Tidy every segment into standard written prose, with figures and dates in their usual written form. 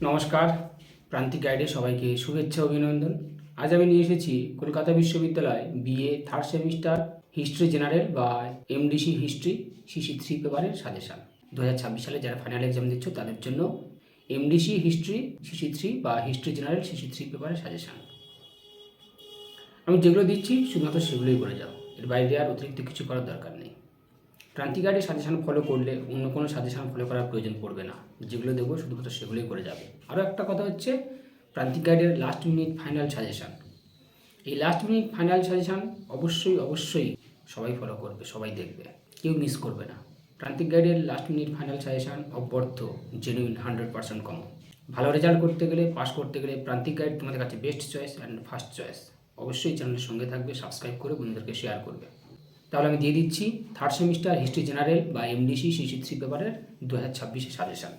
নমস্কার, প্রান্তিক গাইডে সবাইকে শুভেচ্ছা অভিনন্দন। আজ আমি নিয়ে এসেছি কলকাতা বিশ্ববিদ্যালয় BA third semester history general বা এমডিসি হিস্ট্রি সিসি 3 পেপারের সাজেশান। 2026 সালে যারা ফাইনাল এক্সাম দিচ্ছ তাদের জন্য এমডিসি হিস্ট্রি সিসি 3 বা হিস্ট্রি জেনারেল সিসি 3 পেপারের সাজেশান। আমি যেগুলো দিচ্ছি শুধুমাত্র সেগুলোই করে যাও, এর বাইরে আর অতিরিক্ত কিছু করার দরকার নেই। প্রান্তিক গাইডের সাজেশান ফলো করলে অন্য কোনো সাজেশান ফলো করার প্রয়োজন পড়বে না। যেগুলো দেবো শুধুমাত্র সেগুলোই করে যাবে। আরও একটা কথা হচ্ছে, প্রান্তিক গাইডের লাস্ট মিনিট ফাইনাল সাজেশান, এই লাস্ট মিনিট ফাইনাল সাজেশান অবশ্যই সবাই ফলো করবে, সবাই দেখবে, কেউ মিস করবে না। প্রান্তিক গাইডের লাস্ট মিনিট ফাইনাল সাজেশান অব্যর্থ, জেনুইন, 100% কমন। ভালো রেজাল্ট করতে গেলে, পাস করতে গেলে প্রান্তিক গাইড তোমাদের কাছে best choice and first choice. অবশ্যই চ্যানেলের সঙ্গে থাকবে, সাবস্ক্রাইব করে বন্ধুদেরকে শেয়ার করবে। তাহলে আমি দিয়ে দিচ্ছি থার্ড সেমিস্টার হিস্ট্রি জেনারেল বা এমডিসি সিসি 3 পেপারের 2026 সাজেশান।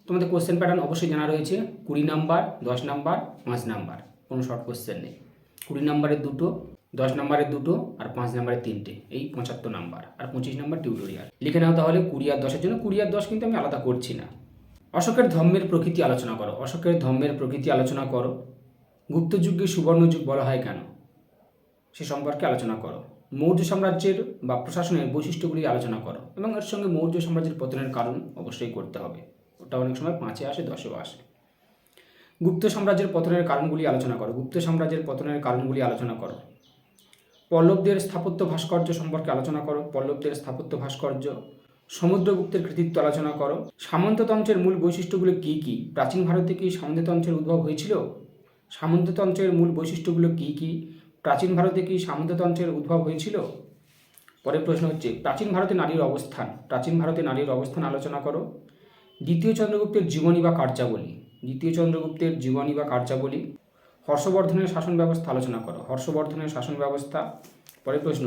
তোমাদের কোশ্চেন প্যাটার্ন অবশ্যই জানা রয়েছে। 20 নাম্বার, 10 নাম্বার, 5 নাম্বার, কোনো শর্ট কোশ্চেন নেই। 20 নাম্বারের 2টো, 10 নাম্বারের 2টো আর 5 নাম্বারের 3টে, এই 75 নাম্বার। আর 25 নাম্বার টিউটোরিয়াল। লিখে নাও তাহলে 20 আর 10-এর জন্য। 20 আর 10 কিন্তু আমি আলাদা করছি না। অশোকের ধর্মের প্রকৃতি আলোচনা করো। অশোকের ধর্মের প্রকৃতি আলোচনা করো। গুপ্ত যুগকে সুবর্ণযুগ বলা হয় কেন, সে সম্পর্কে আলোচনা করো। মৌর্য সাম্রাজ্যের বা প্রশাসনের বৈশিষ্ট্যগুলি আলোচনা করো এবং এর সঙ্গে মৌর্য সাম্রাজ্যের পতনের কারণ অবশ্যই করতে হবে। ওটা অনেক সময় 5-এ আসে, 10-এও আসে। গুপ্ত সাম্রাজ্যের পতনের কারণগুলি আলোচনা করো। গুপ্ত সাম্রাজ্যের পতনের কারণগুলি আলোচনা করো। পল্লবদের স্থাপত্য ভাস্কর্য সম্পর্কে আলোচনা করো। পল্লবদের স্থাপত্য ভাস্কর্য। সমুদ্রগুপ্তের কৃতিত্ব আলোচনা করো। সামন্ততন্ত্রের মূল বৈশিষ্ট্যগুলো কী কী? প্রাচীন ভারতে কি সামন্ততন্ত্রের উদ্ভব হয়েছিল? সামন্ততন্ত্রের মূল বৈশিষ্ট্যগুলো কী কী? প্রাচীন ভারতে কি সামন্ততন্ত্রের উদ্ভব হয়েছিল? পরের প্রশ্ন হচ্ছে, প্রাচীন ভারতে নারীর অবস্থান। প্রাচীন ভারতে নারীর অবস্থান আলোচনা করো। দ্বিতীয় চন্দ্রগুপ্তের জীবনী বা কার্যাবলী। দ্বিতীয় চন্দ্রগুপ্তের জীবনী বা কার্যাবলী। হর্ষবর্ধনের শাসন ব্যবস্থা আলোচনা করো। হর্ষবর্ধনের শাসন ব্যবস্থা। পরের প্রশ্ন,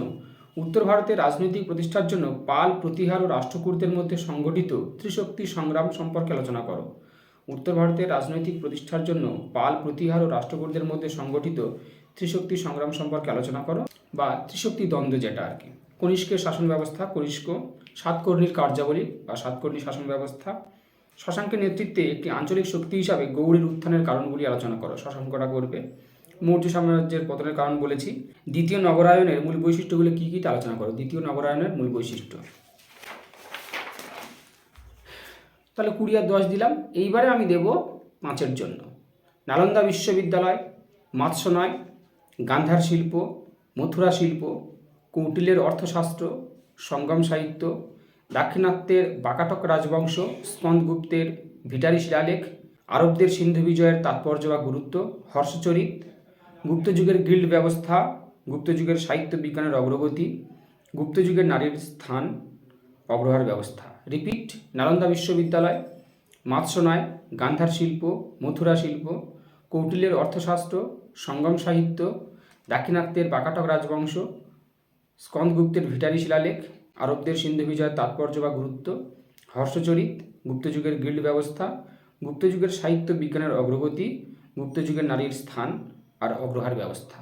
উত্তর ভারতের রাজনৈতিক প্রতিষ্ঠার জন্য পাল, প্রতিহার ও রাষ্ট্রকূটদের মধ্যে সংগঠিত ত্রিশক্তি সংগ্রাম সম্পর্কে আলোচনা করো। উত্তর ভারতের রাজনৈতিক প্রতিষ্ঠার জন্য পাল, প্রতিহার ও রাষ্ট্রকূটদের মধ্যে সংগঠিত ত্রিশক্তি সংগ্রাম সম্পর্কে আলোচনা করো, বা ত্রিশক্তি দ্বন্দ্ব যেটা আর কি। কনিষ্কের শাসন ব্যবস্থা। কনিষ্ক। সাতকর্ণীর কার্যাবলী বা সাতকর্ণী শাসন ব্যবস্থা। শশাঙ্কের নেতৃত্বে একটি আঞ্চলিক শক্তি হিসাবে গৌড়ের উত্থানের কারণগুলি আলোচনা করো। শশাঙ্কটা করবে। মৌর্য সাম্রাজ্যের পতনের কারণ বলেছি। দ্বিতীয় নগরায়নের মূল বৈশিষ্ট্যগুলো কী কী তা আলোচনা করো। দ্বিতীয় নগরায়নের মূল বৈশিষ্ট্য। তাহলে 20 আর 10 দিলাম। এইবারে আমি দেব 5-এর জন্য। নালন্দা বিশ্ববিদ্যালয়, মাৎস্যনয়, গান্ধার শিল্প, মথুরা শিল্প, কৌটিল্যের অর্থশাস্ত্র, সঙ্গম সাহিত্য, দাক্ষিণাত্যের বাকাটক রাজবংশ, স্কন্দগুপ্তের ভিটারি শিলালেখ, আরবদের সিন্ধু বিজয়ের তাৎপর্য বা গুরুত্ব, হর্ষচরিত, গুপ্তযুগের গিল্ড ব্যবস্থা, গুপ্তযুগের সাহিত্য বিজ্ঞানের অগ্রগতি, গুপ্তযুগের নারীর স্থান, অগ্রহার ব্যবস্থা। রিপিট, নালন্দা বিশ্ববিদ্যালয়, মাৎস্যনয়, গান্ধার শিল্প, মথুরা শিল্প, কৌটিল্যের অর্থশাস্ত্র, সঙ্গম সাহিত্য, দাক্ষিণাত্যের বাকাটক রাজবংশ, স্কন্দগুপ্তের ভিটারি শিলালেখ, আরবদের সিন্ধু বিজয়ের তাৎপর্য বা গুরুত্ব, হর্ষচরিত, গুপ্তযুগের গিল্ড ব্যবস্থা, গুপ্তযুগের সাহিত্য বিজ্ঞানের অগ্রগতি, গুপ্তযুগের নারীর স্থান আর অগ্রহার ব্যবস্থা।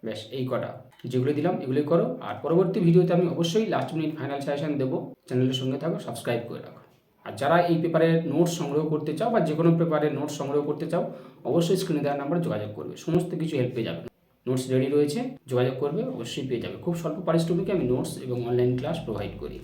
ব্যাস, এই কটা যেগুলো দিলাম এগুলোই করো। আর পরবর্তী ভিডিওতে আমি অবশ্যই লাস্ট মিনিট ফাইনাল সাজেশন দেবো। চ্যানেলের সঙ্গে থাকো, সাবস্ক্রাইব করে রাখো। আর যারা এই পেপারের নোটস সংগ্রহ করতে চাও বা যে কোনো পেপারের নোটস সংগ্রহ করতে চাও, অবশ্যই স্ক্রিনে দেওয়া নাম্বারে যোগাযোগ করবে। সমস্ত কিছু হেল্প পেয়ে যাবে। নোটস রেডি রয়েছে, যোগাযোগ করবে, অবশ্যই পেয়ে যাবে। খুব স্বল্প পারিশ্রমিকে আমি নোটস এবং অনলাইন ক্লাস প্রোভাইড করি।